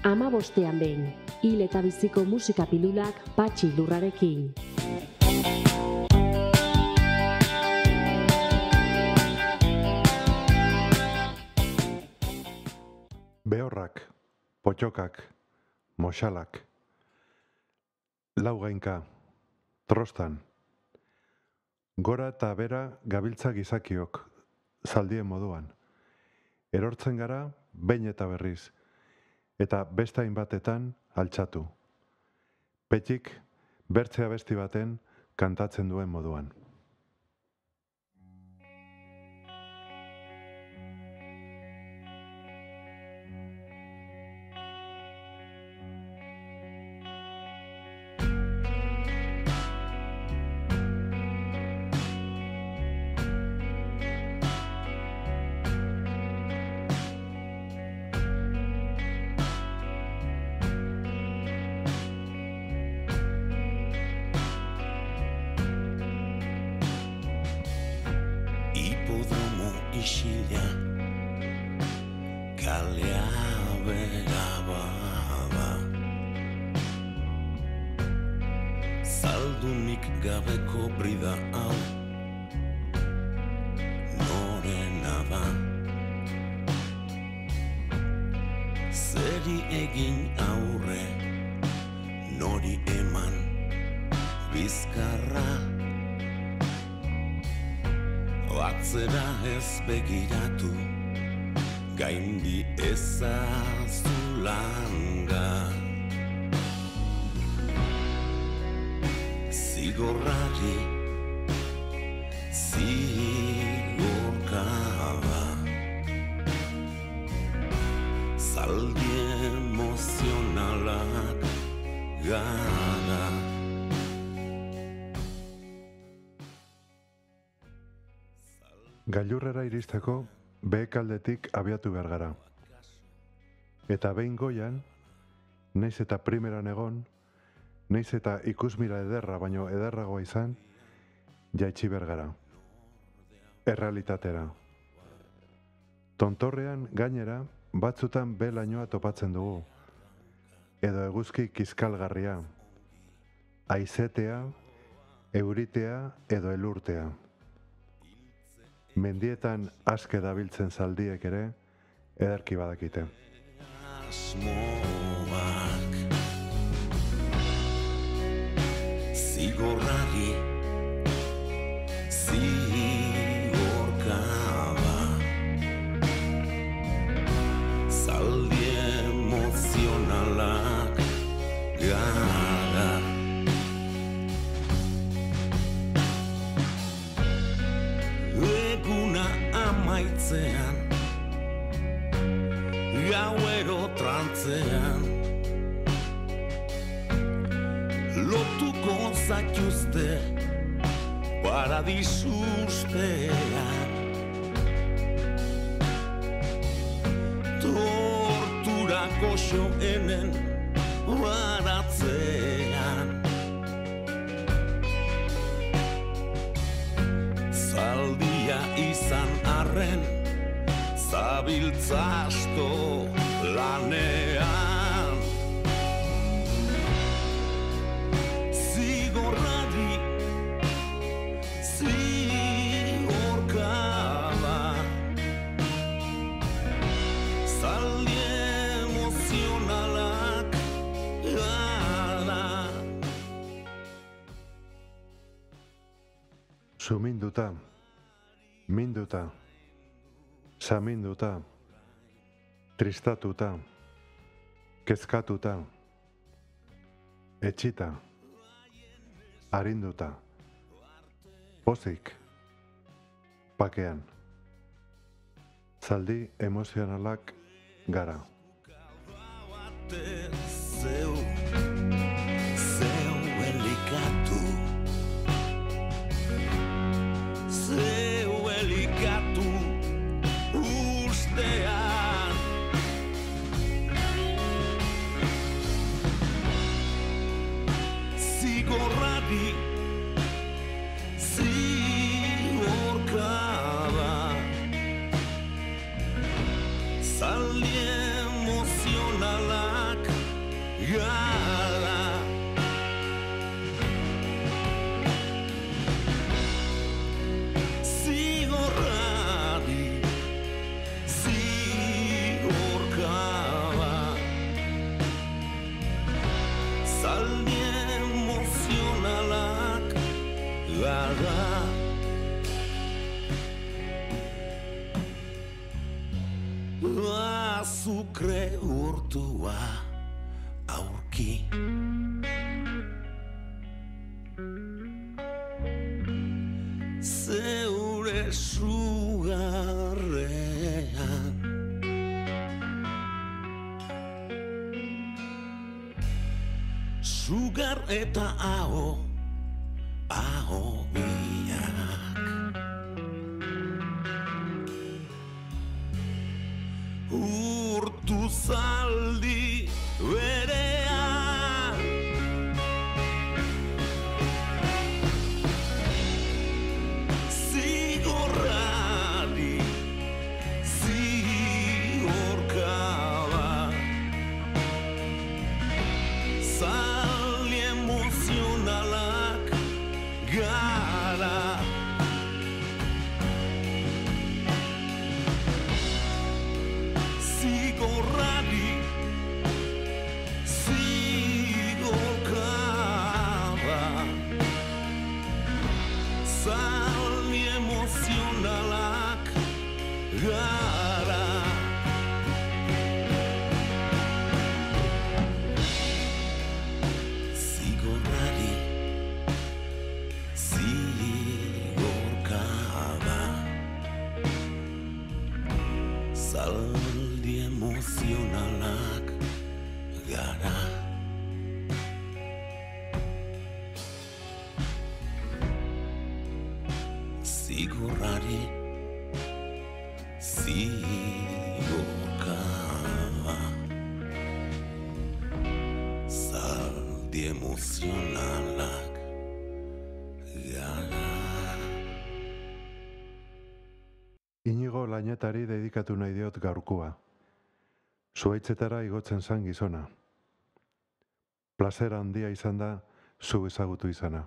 Hamabostean behin, hil eta biziko musika pilulak Patxi Lurrarekin. Behorrak, potxokak, moxalak, lau gainka, trostan, gora eta bera gabiltza gizakiok, zaldien moduan. Erortzen gara, behin eta berriz, eta beste hainbatetan altxatu. Petxik, bertze abesti baten kantatzen duen moduan. Isila, kalea bera bada, zaldunik gabeko brida hau, norena da, zeri egin aurre, nori eman bizkarra, atzera ez begiratu, gaindi ezazu langa. Zigorrari, zigorkaba, zaldi emozionalak gara. Gailurrera iristeko behekaldetik abiatu behar gara. Eta behin goian, naiz eta primeran egon, naiz eta ikusmira ederra baino ederragoa izan, jaitsi behar gara. Errealitatera. Tontorrean gainera batzutan belainoa topatzen dugu. Edo eguzki kiskalgarria. Haizetea, euritea edo elurtea. Mendietan aske dabiltzen zaldiek ere, ederki badakite. Asmoak zigorrari, zigorkaba, zaldi emozionalak gara. Amaitzean, gauero trantzean, lotuko zaituzte paradisustean. Torturako xoenen baratzean, zaldia izan arren, zabiltza asto lanean. Zigorrari, zigorkaba, zaldi emozionalak gara. Suminduta, minduta, saminduta, tristatuta, kezkatuta, etxita, arinduta, pozik, pakean. Zaldi emozionalak gara. Zeu elikatu, zeu elikatu ustean. Zigorrari, zigorkaba, zaldi emozionalak da. Azukre urtua aurki. Zeure sugarrean sugar eta aho biak urtu zaldi berean zigorrari zigorkaba zaldi emozionalak gara zigorrari zigorkaba zaldi emozionalak gara zigorrari zigorkaba zaldi emozionalak gara zigorrari zigorkaba zaldi emozionalak gara. Inigo Lainetari dedikatu nahi diot gaurkoa. Zuhaitzetara igotzen zan gizona. Plazera handia izan da zu ezagutu izana.